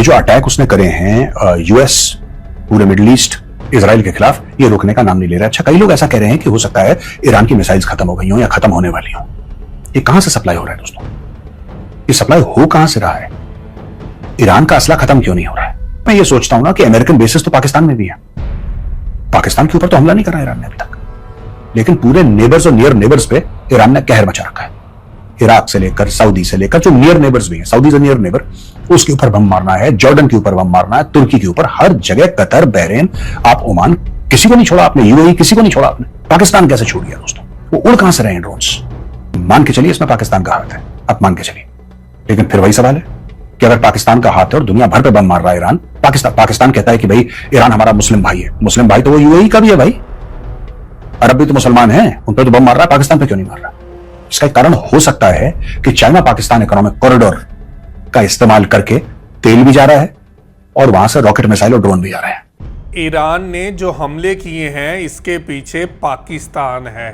ये जो अटैक उसने करे हैं यूएस पूरे मिडिल ईस्ट इजराइल के खिलाफ, ये रुकने का नाम नहीं ले रहा। अच्छा, कई लोग ऐसा कह रहे हैं कि हो सकता है ईरान की मिसाइल्स खत्म हो गई हो या खत्म होने वाली हो। ये कहां से सप्लाई हो रहा है दोस्तों? ये सप्लाई हो कहां से रहा है? ईरान का असला खत्म क्यों नहीं हो रहा है? मैं ये सोचता हूं ना कि अमेरिकन बेसिस तो पाकिस्तान में भी है। पाकिस्तान के ऊपर तो हमला नहीं करा ईरान ने अभी तक, लेकिन पूरे नेबर्स और नियर नेबर्स पे ईरान ने कहर मचा रखा है। इराक से लेकर सऊदी से लेकर जो नियर नेबर्स भी हैं, सऊदी से नियर नेबर, उसके ऊपर बम मारना है, जॉर्डन के ऊपर बम मारना है, तुर्की के ऊपर, हर जगह, कतर, बहरीन, आप ओमान, किसी को नहीं छोड़ा आपने, यूएई किसी को नहीं छोड़ा आपने। पाकिस्तान कैसे छूट गया दोस्तों? वो उड़ कहां से रहे हैं ड्रोन्स? मान के चलिए इसमें पाकिस्तान का हाथ है, आप मान के चलिए, लेकिन फिर वही सवाल है कि अगर पाकिस्तान का हाथ है और दुनिया भर पे बम मार रहा है ईरान, पाकिस्तान कहता है कि भाई ईरान हमारा मुस्लिम भाई है। मुस्लिम भाई तो वो यूएई का भी है भाई, अरब भी तो मुसलमान है, उन पर तो बम मार रहा है, पाकिस्तान पे क्यों नहीं मार रहा? इसका एक कारण हो सकता है कि चाइना पाकिस्तान इकोनॉमिक कॉरिडोर का इस्तेमाल करके तेल भी जा रहा है और वहां से रॉकेट मिसाइल और ड्रोन भी जा रहे हैं। ईरान ने जो हमले किए हैं इसके पीछे पाकिस्तान है।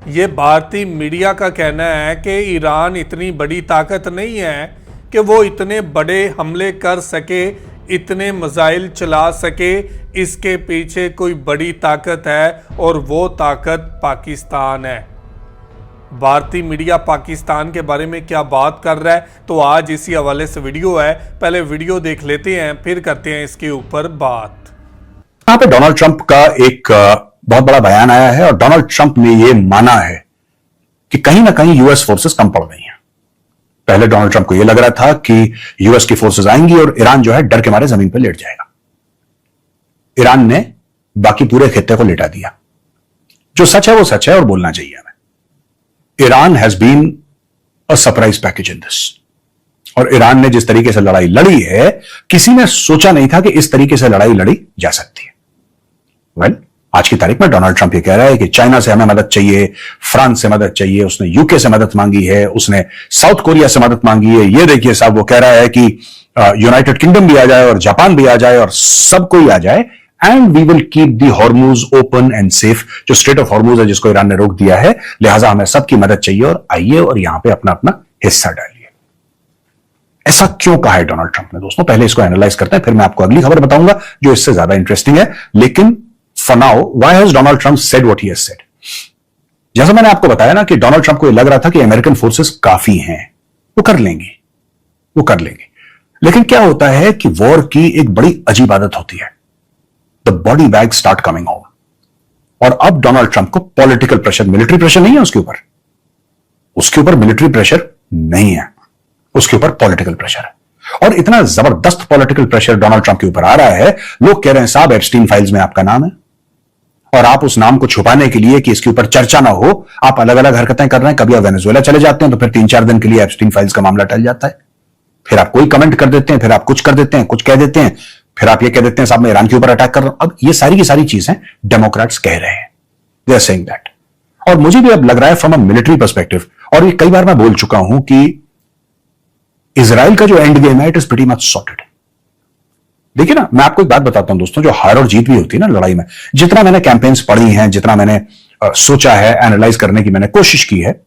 ये भारतीय मीडिया का कहना है कि ईरान इतनी बड़ी ताकत नहीं है कि वो इतने बड़े हमले कर सके, इतने मिसाइल चला सके। इसके पीछे कोई बड़ी ताकत है और वो ताकत पाकिस्तान है। भारतीय मीडिया पाकिस्तान के बारे में क्या बात कर रहा है, तो आज इसी हवाले से वीडियो है। पहले वीडियो देख लेते हैं, फिर करते हैं इसके ऊपर बात। यहां पे डोनाल्ड ट्रंप का एक बहुत बड़ा बयान आया है और डोनाल्ड ट्रंप ने यह माना है कि कहीं ना कहीं यूएस फोर्सेस कम पड़ रही हैं। पहले डोनाल्ड ट्रंप को यह लग रहा था कि यूएस की फोर्सेस आएंगी और ईरान जो है डर के मारे जमीन पर लेट जाएगा। ईरान ने बाकी पूरे खित्ते को लेटा दिया। जो सच है वो सच है और बोलना चाहिए हमें। Iran has been a surprise package in this. और ईरान ने जिस तरीके से लड़ाई लड़ी है, किसी ने सोचा नहीं था कि इस तरीके से लड़ाई लड़ी जा सकती है। वेल, आज की तारीख में डोनाल्ड ट्रंप ये कह रहा है कि चाइना से हमें मदद चाहिए, फ्रांस से मदद चाहिए, उसने यूके से मदद मांगी है, उसने साउथ कोरिया से मदद मांगी है। ये देखिए साहब, वो कह रहा है कि यूनाइटेड किंगडम भी आ जाए और जापान भी आ जाए और सब कोई आ जाए, and we will keep the Hormuz open and safe. जो स्ट्रेट ऑफ हॉर्मूज है जिसको ईरान ने रोक दिया है, लिहाजा हमें सबकी मदद चाहिए और आइए और यहां पे अपना अपना हिस्सा डालिए। ऐसा क्यों कहा है डोनाल्ड ट्रंप ने दोस्तों? पहले इसको एनालाइज करते हैं, फिर मैं आपको अगली खबर बताऊंगा जो इससे ज्यादा इंटरेस्टिंग है। लेकिन for now, why has Donald Trump said what he has said? जैसा मैंने आपको बताया ना कि डोनाल्ड ट्रंप को यह लग रहा था कि अमेरिकन फोर्सेस काफी हैं, वो कर लेंगे। लेकिन क्या होता है कि वॉर की एक बड़ी अजीब आदत होती है, the body bag start coming home. और अब डोनाल्ड ट्रंप को पॉलिटिकल प्रेशर, मिलिट्री प्रेशर नहीं है उसके ऊपर मिलिट्री प्रेशर नहीं है, उसके ऊपर पॉलिटिकल प्रेशर है। और इतना जबरदस्त पॉलिटिकल प्रेशर डोनाल्ड ट्रंप के ऊपर आ रहा है, लोग कह रहे हैं साहब एप्स्टीन फाइल्स में आपका नाम है और आप उस नाम को छुपाने के लिए कि इसके ऊपर चर्चा ना हो, आप अलग अलग हरकतें कर रहे हैं। कभी आप वेनेजुएला चले जाते हैं तो फिर 3-4 दिन के लिए एप्स्टीन फाइल्स का मामला टल जाता है, फिर आप कोई कमेंट कर देते हैं, फिर आप कुछ कर देते हैं, कुछ कह देते हैं, फिर आप ये कह देते हैं साहब मैं ईरान के ऊपर अटैक कर रहा हूं। अब ये सारी की सारी चीजें डेमोक्रेट्स कह रहे हैं, दे आर सेइंग दैट। और मुझे भी अब लग रहा है फ्रॉम अ मिलिट्री पर्सपेक्टिव, और ये कई बार मैं बोल चुका हूं कि इजराइल का जो एंड गेम है it is pretty much sorted. देखिए ना, मैं आपको एक बात बताता हूं दोस्तों, जो हार और जीत भी होती है ना लड़ाई में, जितना मैंने कैंपेन्स पढ़ी हैं, जितना मैंने सोचा है, एनालाइज करने की मैंने कोशिश की है,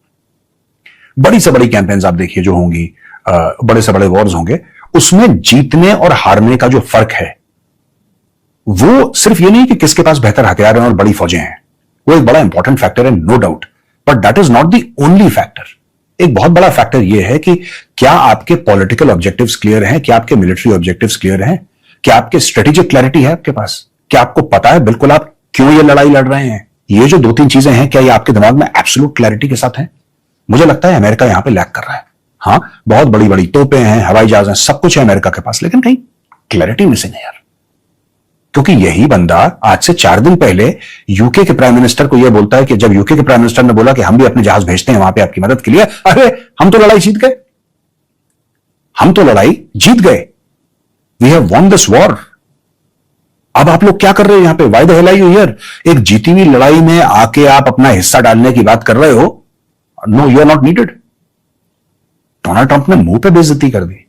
बड़ी से बड़ी कैंपेन्स आप देखिए जो होंगी, बड़े से बड़े वॉर्स होंगे, उसमें जीतने और हारने का जो फर्क है वो सिर्फ ये नहीं कि किसके पास बेहतर हथियार हैं और बड़ी फौजें हैं, वो एक बड़ा इंपॉर्टेंट फैक्टर है, no doubt, but that is not the only factor. एक बहुत बड़ा फैक्टर यह है कि क्या आपके पॉलिटिकल ऑब्जेक्टिव्स क्लियर हैं, क्या आपके मिलिट्री ऑब्जेक्टिव्स क्लियर हैं, क्या आपके स्ट्रेटेजिक क्लैरिटी है आपके पास, क्या आपको पता है बिल्कुल आप क्यों ये लड़ाई लड़ रहे हैं। ये जो 2-3 चीजें हैं, क्या ये आपके दिमाग में एब्सोल्यूट क्लैरिटी के साथ है? मुझे लगता है अमेरिका यहां पे लैग कर रहा है। हाँ, बहुत बड़ी बड़ी तोपें हैं, हवाई जहाज हैं, सब कुछ है अमेरिका के पास, लेकिन कहीं क्लैरिटी मिसिंग है यार। क्योंकि यही बंदा आज से 4 दिन पहले यूके के प्राइम मिनिस्टर को यह बोलता है कि जब यूके के प्राइम मिनिस्टर ने बोला कि हम भी अपने जहाज भेजते हैं वहां पे आपकी मदद के लिए, अरे हम तो लड़ाई जीत गए, we have won this war. अब आप लोग क्या कर रहे हैं यहां पे? Why the hell are you here? एक जीती हुई लड़ाई में आके आप अपना हिस्सा डालने की बात कर रहे हो? No, you are not needed. Donald Trump ने मुंह पे बेइज्जती कर दी।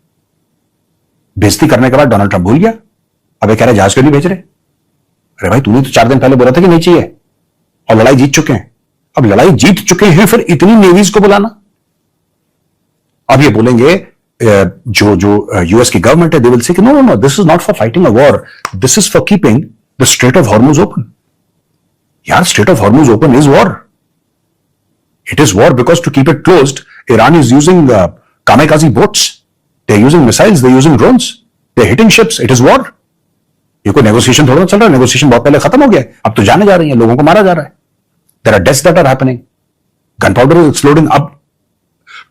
बेइज्जती करने के बाद डोनाल्ड ट्रंप भूल गया, अब ये कह रहे जहाज क्यों नहीं भेज रहे? अरे भाई, तूने तो 4 दिन पहले बोला था कि नहीं चाहिए, और लड़ाई जीत चुके हैं। अब लड़ाई जीत चुके हैं, फिर इतनी नेवीज को बुलाना। अब ये बोलेंगे जो जो यूएस की गवर्नमेंट है, दे विल से कि no no no, this is not for fighting a war, this is for keeping the strait of Hormuz open. यार, strait of Hormuz open is war. It is war because to keep it closed, Iran is using kamikaze boats. They're using missiles. They're using drones. They're hitting ships. It is war. ये कोई negotiation थोड़ा चल रहा है. Negotiation बहुत पहले खत्म हो गया है. अब तो जाने जा रही है, लोगों को मारा जा रहा है. There are deaths that are happening. Gunpowder is exploding. अब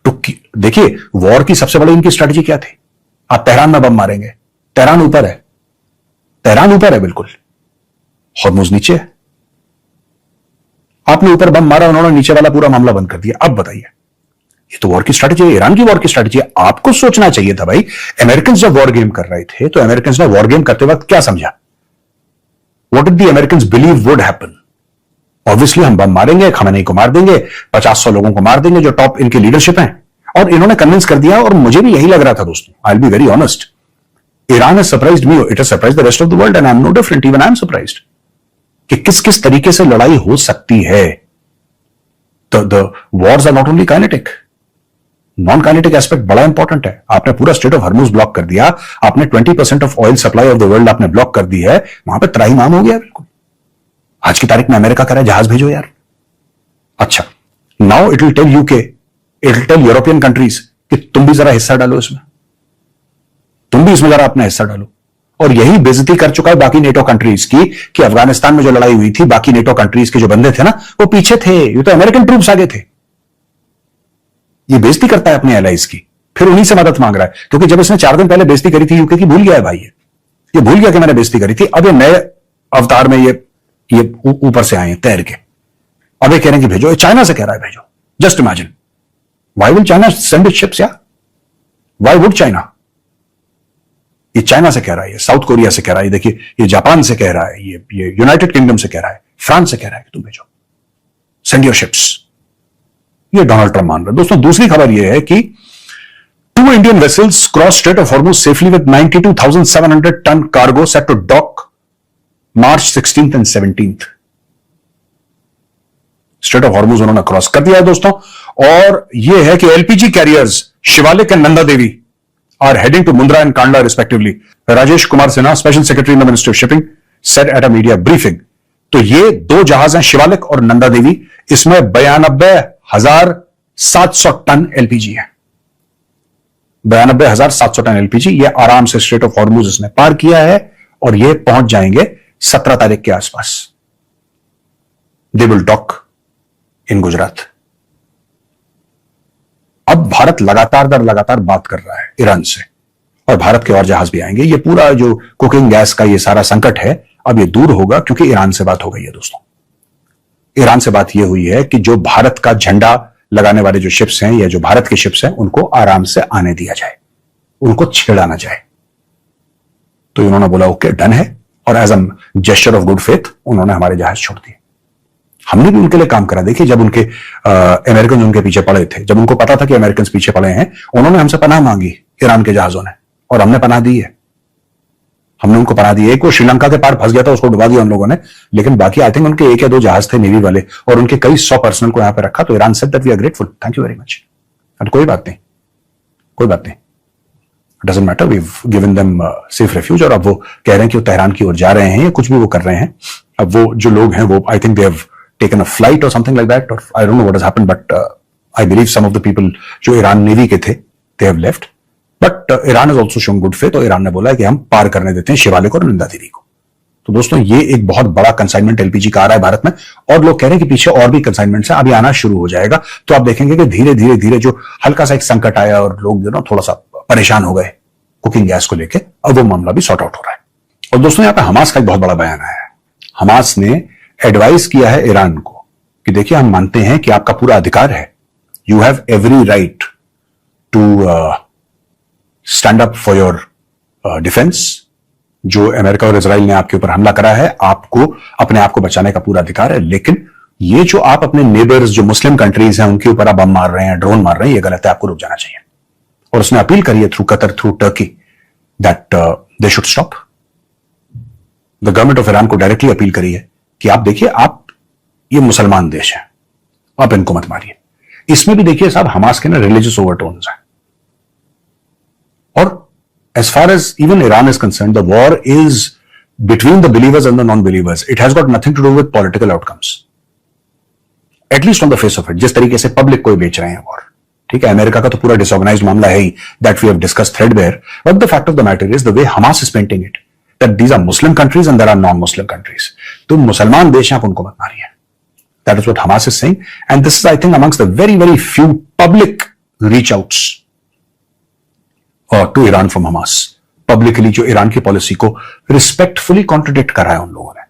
तो देखिए, वॉर की सबसे बड़ी इनकी स्ट्रेटजी क्या थी? आप तेहरान में बम मारेंगे. तेहरान ऊपर है. तेहरान ऊपर है बिल्कुल. हॉर्मुज नीचे है. आपने ऊपर बम मारा, उन्होंने नीचे वाला पूरा मामला बंद कर दिया. अब बताइए, ये तो वॉर की स्ट्रेटजी है, ईरान की वॉर की स्ट्रेटजी है. आपको सोचना चाहिए था भाई. अमेरिकन जब वॉर गेम कर रहे थे तो अमेरिकन ने वॉर गेम करते वक्त क्या समझा? What did the American believe would happen? Obviously हम बम मारेंगे, खमेनी को मार देंगे, 50-100 लोगों को मार देंगे जो टॉप इनकी लीडरशिप है. और इन्होंने कन्विंस कर दिया. और मुझे भी यही लग रहा था दोस्तों. I will be very honest. Iran has surprised me, it has surprised the rest of the world, and I am no different. Even I am surprised कि किस किस तरीके से लड़ाई हो सकती है. The wars are not only kinetic, non kinetic aspect बड़ा इंपॉर्टेंट है. आपने पूरा स्ट्रेट ऑफ हॉर्मुज ब्लॉक कर दिया, आपने 20% of oil supply of the world आपने ब्लॉक कर दी है. वहां पे त्राहिमाम हो गया बिल्कुल. आज की तारीख में अमेरिका कह रहा है जहाज भेजो यार. अच्छा, now it will tell UK, it will tell European countries कि तुम भी जरा हिस्सा डालो इसमें, तुम भी इसमें जरा अपना हिस्सा डालो. और यही बेइज्जती कर चुका है बाकी नेटो कंट्रीज की कि अफगानिस्तान में जो लड़ाई हुई थी, बाकी नेटो कंट्रीज के जो बंदे थे ना, वो पीछे थे. ये तो अमेरिकन ट्रूप्स आगे थे. ये बेइज्जती करता है अपने एलाइज की, फिर उन्हीं से मदद मांग रहा है. क्योंकि जब इसने 4 दिन पहले बेइज्जती करी थी यूके की, भूल गया है भाई. ये भूल गया कि मैंने बेइज्जती करी थी. अब ये नए अवतार में ये ऊपर से आए हैं तैर के. अब ये कह रहे हैं कि भेजो. चाइना से कह रहा है भेजो. Just imagine, why will China send it's ships? या व्हाई वुड चाइना? ये चाइना से कह रहा है, ये साउथ कोरिया से कह रहा है, देखिए ये जापान से कह रहा है, ये यूनाइटेड किंगडम से कह रहा है, फ्रांस से कह रहा है कि तुम भेजो, सेंड योर शिप्स. ये डोनाल्ड ट्रंप मान रहे हैं. दोस्तों, दूसरी खबर यह है कि 2 Indian vessels cross strait of Hormuz safely with 92,700 ton cargo set to dock March 16th and 17th. Strait of Hormuz उन्होंने क्रॉस कर दिया है दोस्तों. और यह है कि LPG carriers Shivalik and Nanda Devi are heading to Mundra and Kandla respectively. Rajesh Kumar Sinha, Special Secretary in the Ministry of Shipping, said at a media briefing. तो ये 2 जहाज हैं, शिवालिक और नंदा देवी. इसमें 92,700 टन एलपीजी है. 92,700 टन एलपीजी. ये आराम से स्ट्रेट ऑफ हॉर्मुज इसने पार किया है और ये पहुंच जाएंगे 17 तारीख के आसपास. दे विल डॉक इन गुजरात. अब भारत लगातार दर लगातार बात कर रहा है ईरान से, और भारत के और जहाज भी आएंगे. ये पूरा जो कुकिंग गैस का ये सारा संकट है, अब ये दूर होगा क्योंकि ईरान से बात हो गई है दोस्तों. ईरान से बात ये हुई है कि जो भारत का झंडा लगाने वाले जो शिप्स हैं या जो भारत के शिप्स हैं, उनको आराम से आने दिया जाए, उनको छेड़ा ना जाए. तो इन्होंने बोला ओके, डन है. और as a gesture of good faith उन्होंने हमारे जहाज छोड़ दिए. हमने भी उनके लिए काम करा. देखिए, जब उनके अमेरिकन उनके पीछे पड़े थे, जब उनको पता था कि अमेरिकन पीछे पड़े हैं, उन्होंने हमसे पनाह मांगी ईरान के जहाजों ने, और हमने पनाह दी है. हमने उनको पनाह दी. एक वो श्रीलंका के पार फंस गया था, उसको डुबा दिया उन लोगों ने. लेकिन बाकी आई थिंक उनके 1 या 2 जहाज थे नेवी वाले, और उनके कई 100 पर्सनल को यहां पर रखा. तो Iran said that we are grateful, thank you very much. कोई बात नहीं, कोई बात नहीं, doesn't matter, we given them safe refuge. और अब वो कह रहे हैं कि वो तेहरान की ओर जा रहे हैं या कुछ भी वो कर रहे हैं. अब वो जो लोग हैं वो I think they have taken a flight or something like that, or I don't know what has happened, but I believe some of the people जो ईरान नेवी के थे, they have left. But Iran has also shown good faith, और Iran ने बोला है कि हम पार करने देते हैं शिवालिक और नंदा देवी को. तो दोस्तों, ये एक बहुत बड़ा कंसाइनमेंट एलपीजी का आ रहा है भारत में, और लोग कह रहे हैं कि पीछे और भी कंसाइनमेंट्स हैं, अभी आना शुरू हो जाएगा. तो आप देखेंगे कि धीरे धीरे धीरे जो हल्का सा एक संकट आया और लोग जो ना थोड़ा सा परेशान हो गए कुकिंग गैस को लेकर, अब वो मामला भी सॉर्ट आउट हो रहा है. और दोस्तों, यहाँ पे हमास का एक बहुत बड़ा बयान आया है. हमास ने एडवाइस किया है ईरान को कि देखिए, हम मानते हैं कि आपका पूरा अधिकार है, you have every right to stand up for your defence. जो अमेरिका और इजराइल ने आपके ऊपर हमला करा है, आपको अपने आप को बचाने का पूरा अधिकार है. लेकिन ये जो आप अपने नेबर्स जो मुस्लिम कंट्रीज हैं उनके ऊपर आप बम मार रहे हैं, ड्रोन मार रहे हैं, ये गलत है, आपको रुक जाना चाहिए. और उसने अपील करी है through Qatar, through Turkey, that they should stop. The government of Iran को डायरेक्टली अपील करी है कि आप देखिए, आप ये मुसलमान देश है, आप इनको मत मारिए. इसमें भी देखिए साहब, हमास के ना रिलीजियस ओवरटोन्स हैं. as far as even Iran is concerned, the war is between the believers and the non-believers. It has got nothing to do with political outcomes. At least on the face of it, जिस तरीके से public को बेच रहे हैं war, ठीक है, America का तो पूरा डिसऑर्गेनाइज्ड मामला है ही, that we have discussed threadbare, but the fact of the matter is the way Hamas is painting it, that these are Muslim countries and there are non Muslim countries. तो मुसलमान देश हैं, आप उनको बता रही है. That is what Hamas is saying, and this is, I think, amongst the very, very few public reach outs to Iran from Hamas. Publicly जो ईरान की पॉलिसी को रिस्पेक्टफुली कॉन्ट्रडिक्ट करा है उन लोगों ने,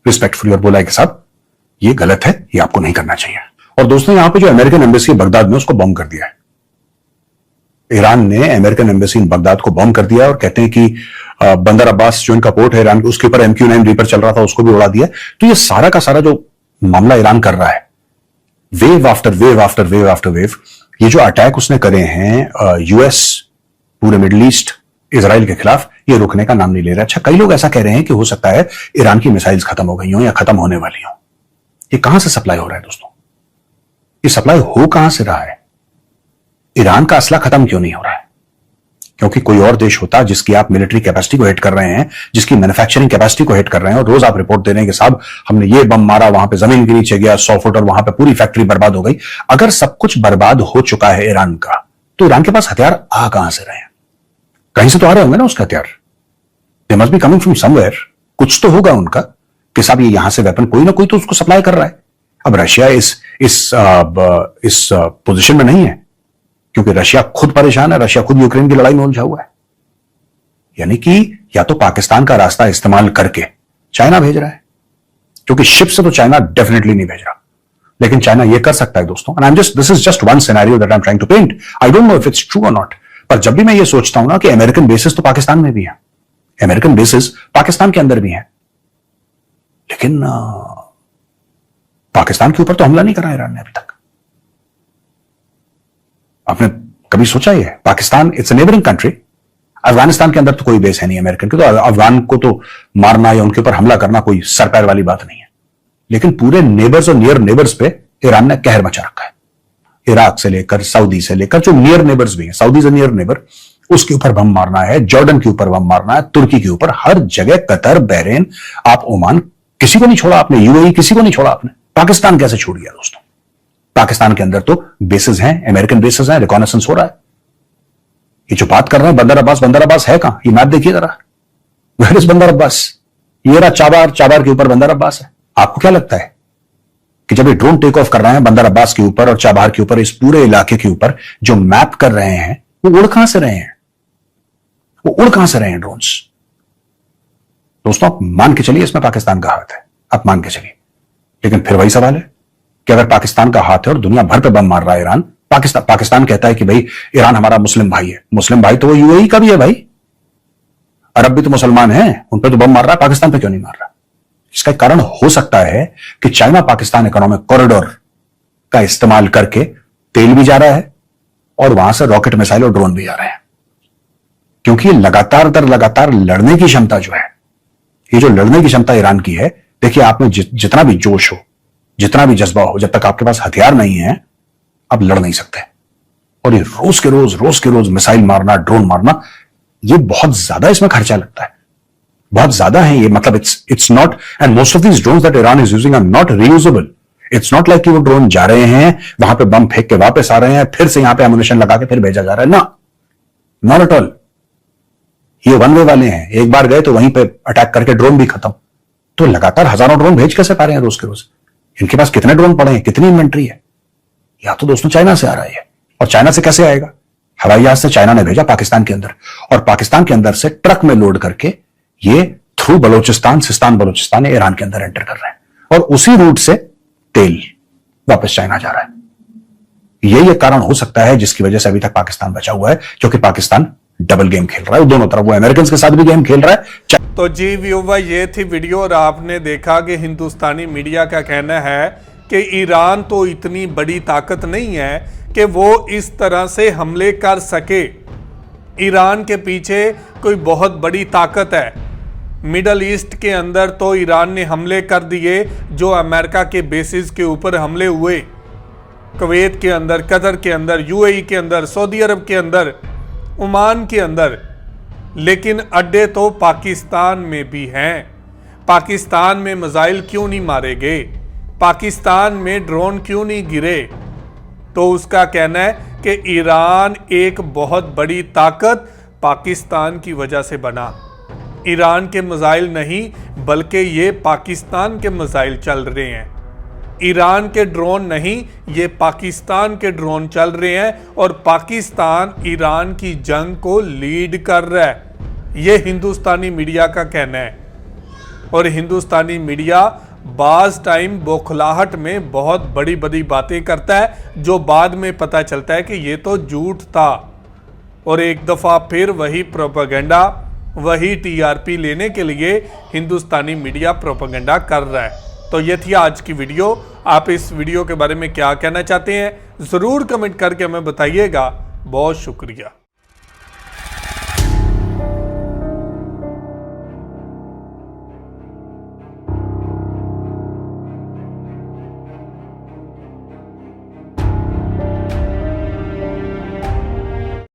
रिस्पेक्टफुली, और बोला है कि साहब ये गलत है, ये आपको नहीं करना चाहिए. और दोस्तों, यहां पे जो अमेरिकन एम्बेसी बगदाद में, उसको बॉम्ब कर दिया है. ईरान ने अमेरिकन एम्बेसी इन बगदाद को बॉम्ब कर दिया, और कहते हैं कि बंदर अब्बास जो इनका पोर्ट है ईरान, उसके ऊपर MQ-9 रीपर चल रहा था, उसको भी उड़ा दिया. तो ये सारा का सारा जो मामला ईरान कर रहा है, wave after wave after wave after wave, ये जो अटैक उसने करे हैं यूएस, पूरे मिडिल ईस्ट, इजराइल के खिलाफ, ये रुकने का नाम नहीं ले रहा. अच्छा, कई लोग ऐसा कह रहे हैं कि हो सकता है ईरान की मिसाइल्स खत्म हो गई हो या खत्म होने वाली हो. ये कहां से सप्लाई हो रहा है दोस्तों? ये सप्लाई हो कहां से रहा है? ईरान का असला खत्म क्यों नहीं हो रहा है? क्योंकि कोई और देश होता जिसकी आप मिलिट्री कैपेसिटी को हिट कर रहे हैं, जिसकी मैन्युफैक्चरिंग कैपेसिटी को हिट कर रहे हैं, और रोज आप रिपोर्ट दे रहे हैं कि साहब हमने ये बम मारा, वहां पे जमीन के नीचे गया 100 फुट और वहां पे पूरी फैक्ट्री बर्बाद हो गई. अगर सब कुछ बर्बाद हो चुका है ईरान का, तो ईरान के पास हथियार आ कहां से रहे हैं? कहीं से तो आ रहे होंगे ना उसका हथियार. They must be coming from somewhere. कुछ तो होगा उनका कि साहब ये यहां से वेपन कोई ना कोई तो उसको सप्लाई कर रहा है. अब रशिया इस पोजीशन में नहीं है, क्योंकि रशिया खुद परेशान है, रशिया खुद यूक्रेन की लड़ाई में उलझा हुआ है. यानी कि या तो पाकिस्तान का रास्ता इस्तेमाल करके चाइना भेज रहा है, क्योंकि शिप से तो चाइना डेफिनेटली नहीं भेज रहा, लेकिन चाइना ये कर सकता है दोस्तों. And this is just one scenario that I am trying to paint. I don't know if it's true और नॉट, पर जब भी मैं ये सोचता हूं ना कि अमेरिकन बेसिस तो पाकिस्तान में भी है, अमेरिकन बेसिस पाकिस्तान के अंदर भी है, लेकिन पाकिस्तान के ऊपर तो हमला नहीं करा ईरान ने अभी तक. आपने कभी सोचा ये? Pakistan it's a neighbouring country. Afghanistan के अंदर तो कोई बेस है नहीं अमेरिकन के, तो अफगान को तो मारना या उनके ऊपर हमला करना कोई सर पैर वाली बात नहीं है. लेकिन पूरे नेबर्स और नियर नेबर्स पे ईरान ने कहर मचा रखा है. इराक से लेकर सऊदी से लेकर जो नियर नेबर्स भी हैं, सऊदी से नियर नेबर, उसके ऊपर बम मारना है, जॉर्डन के ऊपर बम मारना है, तुर्की के ऊपर, हर जगह, कतर, बहरीन, आप ओमान, किसी को नहीं छोड़ा आपने, यूएई, किसी को नहीं छोड़ा आपने. पाकिस्तान कैसे छूट गया दोस्तों? पाकिस्तान के अंदर तो बेसिस हैं, अमेरिकन बेसिस हैं, रिकॉनेसेंस हो रहा है. ये जो बात कर रहे हैं बंदर अब्बास है कहां? ये मैप देखिए जरा, वेयर इज बंदर अब्बास? ये रहा चाबार के ऊपर बंदर अब्बास है. आपको क्या लगता है कि जब ये ड्रोन टेक ऑफ कर रहे हैं बंदर अब्बास के ऊपर और चाबार के ऊपर, इस पूरे इलाके के ऊपर जो मैप कर रहे हैं, वो उड़ कहां से रहे हैं? वो उड़ कहां से रहे हैं ड्रोन्स? दोस्तों, आप मान के चलिए इसमें पाकिस्तान का हाथ है, आप मान के चलिए, लेकिन फिर वही सवाल है कि अगर पाकिस्तान का हाथ है और दुनिया भर पे बम मार रहा है ईरान, पाकिस्तान कहता है कि भाई ईरान हमारा मुस्लिम भाई है. मुस्लिम भाई तो वो यूएई का भी है भाई, अरब भी तो मुसलमान हैं, उन पे तो बम मार रहा है, पाकिस्तान पे क्यों नहीं मार रहा? इसका कारण हो सकता है कि चाइना पाकिस्तान इकोनॉमिक कॉरिडोर का इस्तेमाल करके तेल भी जा रहा है और वहां से रॉकेट मिसाइल और ड्रोन भी जा रहे हैं. क्योंकि लगातार दर लगातार लड़ने की क्षमता जो है, ये जो लड़ने की क्षमता ईरान की है, देखिए आप में जितना भी जोश हो, जितना भी जज्बा हो, जब तक आपके पास हथियार नहीं है आप लड़ नहीं सकते. और ये रोज के रोज मिसाइल मारना, ड्रोन मारना, ये बहुत ज्यादा इसमें खर्चा लगता है, बहुत ज्यादा है ये. मतलब it's not, and most of these drones that Iran is using are not reusable. It's not like कि वो ड्रोन जा रहे हैं, वहां पे बम फेंक के वापस आ रहे हैं, फिर से यहां पे एमुनेशन लगा के फिर भेजा जा रहा है ना, नॉट एट ऑल. ये वन वे वाले हैं, एक बार गए तो वहीं पे अटैक करके ड्रोन भी खत्म. तो लगातार हजारों ड्रोन भेज कैसे पा रहे हैं रोज के रोज? इनके पास कितने ड्रोन पड़े हैं, कितनी इन्वेंट्री है? या तो दोस्तों चाइना से आ रहा है, और चाइना से कैसे आएगा? हवाई जहाज से चाइना ने भेजा पाकिस्तान के अंदर, और पाकिस्तान के अंदर से ट्रक में लोड करके ये थ्रू बलोचिस्तान, सिस्तान बलोचिस्तान ईरान के अंदर एंटर कर रहे हैं, और उसी रूट से तेल वापस चाइना जा रहा है. यही एक कारण हो सकता है जिसकी वजह से अभी तक पाकिस्तान बचा हुआ है, क्योंकि पाकिस्तान डबल गेम खेल रहा है, दोनों तरफ. वो अमेरिकन के साथ भी गेम खेल रहा है. तो जी व्यूअर, ये थी वीडियो, और आपने देखा कि हिंदुस्तानी मीडिया का कहना है कि ईरान तो इतनी बड़ी ताकत नहीं है कि वो इस तरह से हमले कर सके. ईरान के पीछे कोई बहुत बड़ी ताकत है. मिडल ईस्ट के अंदर तो ईरान ने हमले कर दिए, जो अमेरिका के बेसिस के ऊपर हमले हुए, कुवैत के अंदर, कतर के अंदर, यूएई के अंदर, सऊदी अरब के अंदर, ओमान के अंदर. लेकिन अड्डे तो पाकिस्तान में भी हैं। पाकिस्तान में मिसाइल क्यों नहीं मारे गए? पाकिस्तान में ड्रोन क्यों नहीं गिरे? तो उसका कहना है कि ईरान एक बहुत बड़ी ताकत पाकिस्तान की वजह से बना। ईरान के मिसाइल नहीं बल्कि ये पाकिस्तान के मिसाइल चल रहे हैं। ईरान के ड्रोन नहीं, ये पाकिस्तान के ड्रोन चल रहे हैं और पाकिस्तान ईरान की जंग को लीड कर रहा है। ये हिंदुस्तानी मीडिया का कहना है। और हिंदुस्तानी मीडिया बाज टाइम बौखलाहट में बहुत बड़ी बड़ी बातें करता है जो बाद में पता चलता है कि ये तो झूठ था। और एक दफ़ा फिर वही प्रोपेगेंडा, वही टीआरपी लेने के लिए हिंदुस्तानी मीडिया प्रोपेगेंडा कर रहा है। तो ये थी आज की वीडियो। आप इस वीडियो के बारे में क्या कहना चाहते हैं ज़रूर कमेंट करके हमें बताइएगा। बहुत शुक्रिया।